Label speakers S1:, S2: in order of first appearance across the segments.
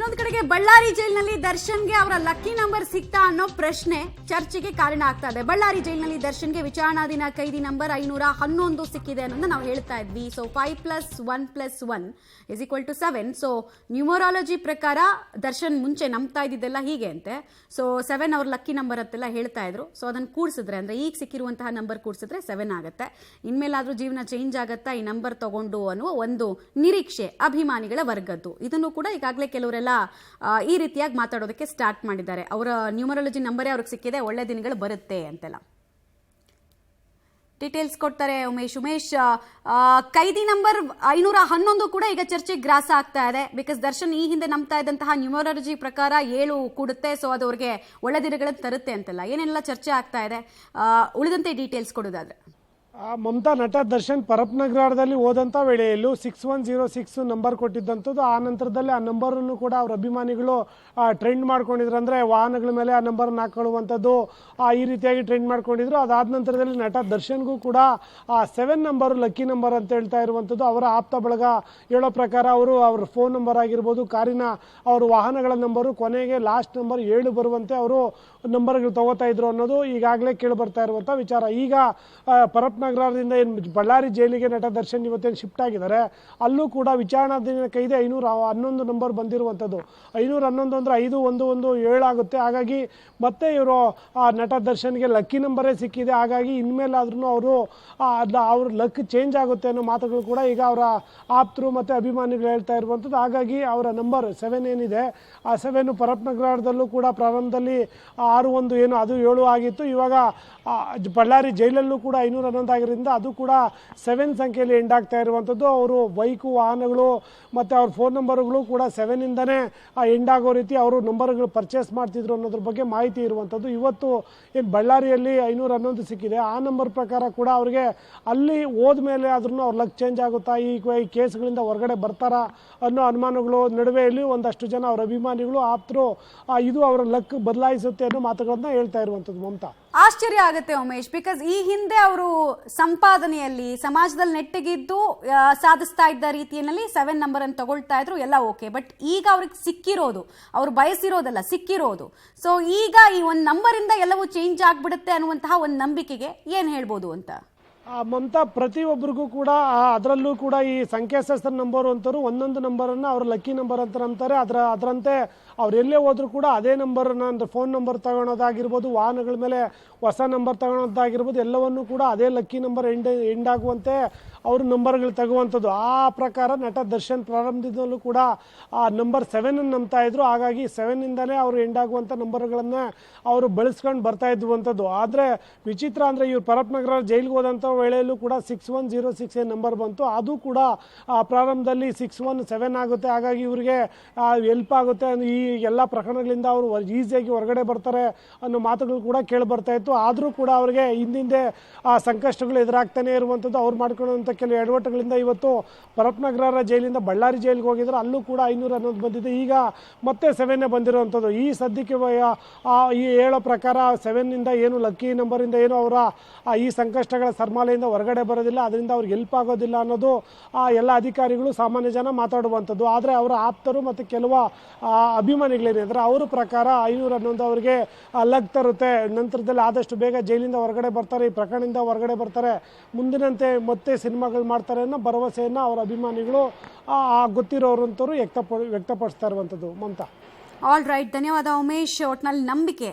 S1: ಇನ್ನೊಂದು ಕಡೆಗೆ ಬಳ್ಳಾರಿ ಜೈಲಿನಲ್ಲಿ ದರ್ಶನ್ಗೆ ಅವರ ಲಕ್ಕಿ ನಂಬರ್ ಸಿಕ್ತಾ ಅನ್ನೋ ಪ್ರಶ್ನೆ ಚರ್ಚೆಗೆ ಕಾರಣ ಆಗ್ತಾ ಇದೆ. ಬಳ್ಳಾರಿ ಜೈಲಿನಲ್ಲಿ ದರ್ಶನ್ಗೆ ವಿಚಾರಣಾಧೀನ ಕೈದಿ ನಂಬರ್ 511 ಸಿಕ್ಕಿದೆ ಅನ್ನೋದನ್ನ ನಾವು ಹೇಳ್ತಾ ಇದ್ವಿ. ಸೊ 5+1+1 = 7. ಸೊ ನ್ಯೂಮರಾಲಜಿ ಪ್ರಕಾರ ದರ್ಶನ್ ಮುಂಚೆ ನಂಬ್ತಾ ಇದ್ದಿದ್ದೆಲ್ಲ ಹೀಗೆ ಅಂತೆ. ಸೊ 7 ಅವ್ರ ಲಕ್ಕಿ ನಂಬರ್ ಅಂತೆಲ್ಲ ಹೇಳ್ತಾ ಇದ್ರು. ಸೊ ಅದನ್ನ ಕೂಡಿಸಿದ್ರೆ ಅಂದ್ರೆ ಈಗ ಸಿಕ್ಕಿರುವಂತಹ ನಂಬರ್ ಕೂಡಿಸಿದ್ರೆ 7 ಆಗುತ್ತೆ. ಇನ್ಮೇಲಾದ್ರೂ ಜೀವನ ಚೇಂಜ್ ಆಗತ್ತಾ ಈ ನಂಬರ್ ತಗೊಂಡು ಅನ್ನುವ ಒಂದು ನಿರೀಕ್ಷೆ ಅಭಿಮಾನಿಗಳ ವರ್ಗದ್ದು. ಇದನ್ನು ಕೂಡ ಈಗಾಗಲೇ ಕೆಲವರೆಲ್ಲ ಈ ರೀತಿಯಾಗಿ ಮಾತಾಡೋದಕ್ಕೆ ಸ್ಟಾರ್ಟ್ ಮಾಡಿದ್ದಾರೆ. ಅವರ ನ್ಯೂಮರಾಲಜಿ ನಂಬರೇ ಅವ್ರಿಗೆ ಸಿಕ್ಕಿದೆ, ಒಳ್ಳೆ ದಿನಗಳು ಬರುತ್ತೆ ಅಂತೆಲ್ಲ ಡೀಟೇಲ್ಸ್ ಕೊಡ್ತಾರೆ ಉಮೇಶ್. ಕೈದಿ ನಂಬರ್ 511 ಕೂಡ ಈಗ ಚರ್ಚೆಗೆ ಗ್ರಾಸ ಆಗ್ತಾ ಇದೆ. ಬಿಕಾಸ್ ದರ್ಶನ್ ಈ ಹಿಂದೆ ನಂಬ್ತಾ ಇದ್ದಂತಹ ನ್ಯೂಮರಾಲಜಿ ಪ್ರಕಾರ 7 ಕೂಡುತ್ತೆ. ಸೊ ಅದು ಅವ್ರಿಗೆ ಒಳ್ಳೆ ದಿನಗಳನ್ನು ತರುತ್ತೆ ಅಂತೆಲ್ಲ ಏನೆಲ್ಲ ಚರ್ಚೆ ಆಗ್ತಾ ಇದೆ. ಉಳಿದಂತೆ ಡೀಟೇಲ್ಸ್ ಕೊಡೋದಾದ್ರೆ
S2: ಮಮತಾ, ನಟ ದರ್ಶನ್ ಪರಪ್ನಗರದಲ್ಲಿ ಹೋದಂಥ ವೇಳೆಯಲ್ಲೂ 6106 ನಂಬರ್ ಕೊಟ್ಟಿದ್ದಂಥದ್ದು. ಆ ನಂತರದಲ್ಲಿ ಆ ನಂಬರನ್ನು ಕೂಡ ಅವ್ರ ಅಭಿಮಾನಿಗಳು ಟ್ರೆಂಡ್ ಮಾಡ್ಕೊಂಡಿದ್ರು. ಅಂದರೆ ವಾಹನಗಳ ಮೇಲೆ ಆ ನಂಬರ್ನ ಹಾಕೊಳ್ಳುವಂಥದ್ದು ಈ ರೀತಿಯಾಗಿ ಟ್ರೆಂಡ್ ಮಾಡ್ಕೊಂಡಿದ್ರು. ಅದಾದ ನಂತರದಲ್ಲಿ ನಟ ದರ್ಶನ್ಗೂ ಕೂಡ 7 ನಂಬರು ಲಕ್ಕಿ ನಂಬರ್ ಅಂತ ಹೇಳ್ತಾ ಇರುವಂಥದ್ದು. ಅವರ ಆಪ್ತ ಬಳಗ ಹೇಳೋ ಪ್ರಕಾರ ಅವ್ರ ಫೋನ್ ನಂಬರ್ ಆಗಿರ್ಬೋದು, ಕಾರಿನ ಅವ್ರ ವಾಹನಗಳ ನಂಬರು ಕೊನೆಗೆ ಲಾಸ್ಟ್ ನಂಬರ್ 7 ಬರುವಂತೆ ಅವರು ನಂಬರ್ಗಳು ತಗೋತಾ ಇದ್ರು ಅನ್ನೋದು ಈಗಾಗಲೇ ಕೇಳಿ ಬರ್ತಾ ಇರುವಂಥ ವಿಚಾರ. ಈಗ ಪರಪ್ನಗರದಿಂದ ಏನು ಬಳ್ಳಾರಿ ಜೈಲಿಗೆ ನಟ ದರ್ಶನ್ ಇವತ್ತೇನು ಶಿಫ್ಟ್ ಆಗಿದ್ದಾರೆ, ಅಲ್ಲೂ ಕೂಡ ವಿಚಾರಣಾಧೀನ ಕೈದಿ 511 ನಂಬರ್ ಬಂದಿರುವಂಥದ್ದು. 511 ಅಂದರೆ 5117 ಆಗುತ್ತೆ. ಹಾಗಾಗಿ ಮತ್ತೆ ಇವರು ನಟ ದರ್ಶನ್ಗೆ ಲಕ್ಕಿ ನಂಬರೇ ಸಿಕ್ಕಿದೆ. ಹಾಗಾಗಿ ಇನ್ಮೇಲಾದ್ರೂ ಅವರು ಅವ್ರ ಲಕ್ ಚೇಂಜ್ ಆಗುತ್ತೆ ಅನ್ನೋ ಮಾತುಗಳು ಕೂಡ ಈಗ ಅವರ ಆಪ್ತರು ಮತ್ತು ಅಭಿಮಾನಿಗಳು ಹೇಳ್ತಾ ಇರುವಂಥದ್ದು. ಹಾಗಾಗಿ ಅವರ ನಂಬರ್ 7 ಏನಿದೆ, ಆ 7 ಪರಪ್ನಗರದಲ್ಲೂ ಕೂಡ ಪ್ರಾರಂಭದಲ್ಲಿ 61 ಏನು ಅದು 7 ಆಗಿತ್ತು. ಇವಾಗ ಬಳ್ಳಾರಿ ಜೈಲಲ್ಲೂ ಕೂಡ 511 ಆಗಿರೋದ್ರಿಂದ ಅದು ಕೂಡ 7 ಸಂಖ್ಯೆಯಲ್ಲಿ ಎಂಡ್ ಆಗ್ತಾ ಇರುವಂಥದ್ದು. ಅವರು ಬೈಕು, ವಾಹನಗಳು ಮತ್ತು ಅವ್ರ ಫೋನ್ ನಂಬರ್ಗಳು ಕೂಡ 7 ಇಂದನೇ ಎಂಡ್ ಆಗೋ ರೀತಿ ಅವರು ನಂಬರ್ಗಳು ಪರ್ಚೇಸ್ ಮಾಡ್ತಿದ್ರು ಅನ್ನೋದ್ರ ಬಗ್ಗೆ ಮಾಹಿತಿ ಇರುವಂಥದ್ದು. ಇವತ್ತು ಏನು ಬಳ್ಳಾರಿಯಲ್ಲಿ 511 ಸಿಕ್ಕಿದೆ, ಆ ನಂಬರ್ ಪ್ರಕಾರ ಕೂಡ ಅವ್ರಿಗೆ ಅಲ್ಲಿ ಹೋದ್ಮೇಲೆ ಆದ್ರೂ ಅವ್ರ ಲಕ್ ಚೇಂಜ್ ಆಗುತ್ತಾ, ಈ ಕೇಸ್ಗಳಿಂದ ಹೊರಗಡೆ ಬರ್ತಾರಾ ಅನ್ನೋ ಅನುಮಾನಗಳು ನಡುವೆಯಲ್ಲಿ ಒಂದಷ್ಟು ಜನ ಅವ್ರ ಅಭಿಮಾನಿಗಳು ಆಪ್ತರು ಇದು ಅವರ ಲಕ್ ಬದಲಾಯಿಸುತ್ತೆ ಅನ್ನೋ ಮಾತುಗಳನ್ನ ಹೇಳ್ತಾ ಇರುವಂಥದ್ದು. ಮಮತಾ,
S1: ಆಶ್ಚರ್ಯ ಆಗುತ್ತೆ ಉಮೇಶ್. ಬಿಕಾಸ್ ಈ ಹಿಂದೆ ಅವರು ಸಂಪಾದನೆಯಲ್ಲಿ ಸಮಾಜದಲ್ಲಿ ನೆಟ್ಟಿಗಿದ್ದು ಸಾಧಿಸ್ತಾ ಇದ್ದ ರೀತಿಯಲ್ಲಿ 7 ನಂಬರ್ ಅನ್ನು ತಗೊಳ್ತಾ ಇದ್ರು, ಎಲ್ಲ ಓಕೆ. ಬಟ್ ಈಗ ಅವ್ರಿಗೆ ಸಿಕ್ಕಿರೋದು, ಅವ್ರು ಬಯಸಿರೋದಲ್ಲ, ಸಿಕ್ಕಿರೋದು. ಸೊ ಈಗ ಈ ಒಂದು ನಂಬರ್ ಇಂದ ಎಲ್ಲವೂ ಚೇಂಜ್ ಆಗ್ಬಿಡುತ್ತೆ ಅನ್ನುವಂತಹ ಒಂದು ನಂಬಿಕೆಗೆ ಏನ್ ಹೇಳ್ಬೋದು ಅಂತ
S2: ಮಮತಾ, ಪ್ರತಿಯೊಬ್ಬರಿಗೂ ಕೂಡ ಅದರಲ್ಲೂ ಕೂಡ ಈ ಸಂಖ್ಯಾಶಾಸ್ತ್ರ ನಂಬರ್ ಅಂತವರು ಒಂದೊಂದು ನಂಬರನ್ನು ಅವ್ರ ಲಕ್ಕಿ ನಂಬರ್ ಅಂತ ನಂಬ್ತಾರೆ. ಅದರಂತೆ ಅವ್ರು ಎಲ್ಲೇ ಹೋದ್ರು ಕೂಡ ಅದೇ ನಂಬರನ್ನು, ಅಂದರೆ ಫೋನ್ ನಂಬರ್ ತಗೊಳೋದಾಗಿರ್ಬೋದು, ವಾಹನಗಳ ಮೇಲೆ ಹೊಸ ನಂಬರ್ ತಗೊಳೋದಾಗಿರ್ಬೋದು, ಎಲ್ಲವನ್ನೂ ಕೂಡ ಅದೇ ಲಕ್ಕಿ ನಂಬರ್ ಎಂಡ್ ಆಗುವಂತೆ ಅವರು ನಂಬರ್ಗಳು ತಗುವಂಥದ್ದು. ಆ ಪ್ರಕಾರ ನಟ ದರ್ಶನ್ ಪ್ರಾರಂಭದಿಂದಲೂ ಕೂಡ ಆ ನಂಬರ್ 7 ನಂಬ್ತಾ ಇದ್ರು. ಹಾಗಾಗಿ 7 ಇಂದಲೇ ಅವರು ಎಂಡ್ ಆಗುವಂಥ ನಂಬರ್ಗಳನ್ನು ಅವರು ಬಳಸ್ಕೊಂಡು ಬರ್ತಾ ಇದ್ದುವಂಥದ್ದು. ಆದರೆ ವಿಚಿತ್ರ ಅಂದರೆ ಇವ್ರು ಪರಪ್ನಗರ ಜೈಲಿಗೆ ಹೋದಂಥ ವೇಳೆಯಲ್ಲೂ ಕೂಡ 6106 ನಂಬರ್ ಬಂತು. ಅದು ಕೂಡ ಪ್ರಾರಂಭದಲ್ಲಿ 617 ಆಗುತ್ತೆ. ಹಾಗಾಗಿ ಇವರಿಗೆ ಹೆಲ್ಪ್ ಆಗುತ್ತೆ, ಈ ಎಲ್ಲ ಪ್ರಕರಣಗಳಿಂದ ಅವರು ಈಸಿಯಾಗಿ ಹೊರಗಡೆ ಬರ್ತಾರೆ ಅನ್ನೋ ಮಾತುಗಳು ಕೂಡ ಕೇಳಿ ಬರ್ತಾ ಇತ್ತು. ಆದರೂ ಕೂಡ ಅವರಿಗೆ ಹಿಂದಿಂದೆ ಸಂಕಷ್ಟಗಳು ಎದುರಾಗ್ತಾನೆ ಇರುವಂಥದ್ದು. ಅವ್ರು ಮಾಡ್ಕೊಳ್ಳುವಂಥ ಕೆಲವು ಎಡವಟ್ಟುಗಳಿಂದ ಇವತ್ತು ಪರಪ್ನಗರ ಜೈಲಿಂದ ಬಳ್ಳಾರಿ ಜೈಲಿಗೆ ಹೋಗಿದ್ರು, ಅಲ್ಲೂ ಕೂಡ 511 ಬಂದಿದೆ. ಈಗ ಮತ್ತೆ 7 ಬಂದಿರುವಂಥದ್ದು. ಈ ಸದ್ಯಕ್ಕೆ ಈ ಹೇಳೋ ಪ್ರಕಾರ 7 ಇಂದ ಏನು ಲಕ್ಕಿ ನಂಬರಿಂದ ಏನು ಅವರ ಈ ಸಂಕಷ್ಟಗಳ ಸರ್ಮಾಲೆಯಿಂದ ಹೊರಗಡೆ ಬರೋದಿಲ್ಲ, ಅದರಿಂದ ಅವ್ರಿಗೆ ಹೆಲ್ಪ್ ಆಗೋದಿಲ್ಲ ಅನ್ನೋದು ಎಲ್ಲ ಅಧಿಕಾರಿಗಳು, ಸಾಮಾನ್ಯ ಜನ ಮಾತಾಡುವಂಥದ್ದು. ಆದರೆ ಅವರ ಆಪ್ತರು ಮತ್ತು ಕೆಲವು ಅಭಿಮಾನಿಗಳೇನಿದ್ರೆ ಅವ್ರ ಪ್ರಕಾರ 511 ಅವರಿಗೆ ಲಕ್ ತರುತ್ತೆ, ನಂತರದಲ್ಲಿ ಆದಷ್ಟು ಬೇಗ ಜೈಲಿಂದ ಹೊರಗಡೆ ಬರ್ತಾರೆ, ಈ ಪ್ರಕರಣದಿಂದ ಹೊರಗಡೆ ಬರ್ತಾರೆ, ಮುಂದಿನಂತೆ ಮತ್ತೆ ಸಿನಿಮಾಗಳು ಮಾಡ್ತಾರೆ ಅನ್ನೋ ಭರವಸೆಯನ್ನು ಅವರ ಅಭಿಮಾನಿಗಳು ಗೊತ್ತಿರೋರಂತವರು ವ್ಯಕ್ತಪಡಿಸ್ತಾ ಇರುವಂಥದ್ದು. ಮಮತಾ,
S1: ಆಲ್ ರೈಟ್, ಧನ್ಯವಾದ ಉಮೇಶ್. ಒಟ್ನಲ್ಲಿ ನಂಬಿಕೆ,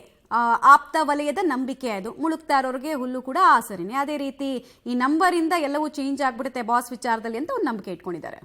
S1: ಆಪ್ತ ವಲಯದ ನಂಬಿಕೆ ಅದು. ಮುಳುಗ್ತಾ ಇರೋರಿಗೆ ಹುಲ್ಲು ಕೂಡ ಆಸರಿನೇ. ಅದೇ ರೀತಿ ಈ ನಂಬರಿಂದ ಎಲ್ಲವೂ ಚೇಂಜ್ ಆಗ್ಬಿಡುತ್ತೆ ಬಾಸ್ ವಿಚಾರದಲ್ಲಿ ಅಂತ ಒಂದು ನಂಬಿಕೆ ಇಟ್ಕೊಂಡಿದ್ದಾರೆ.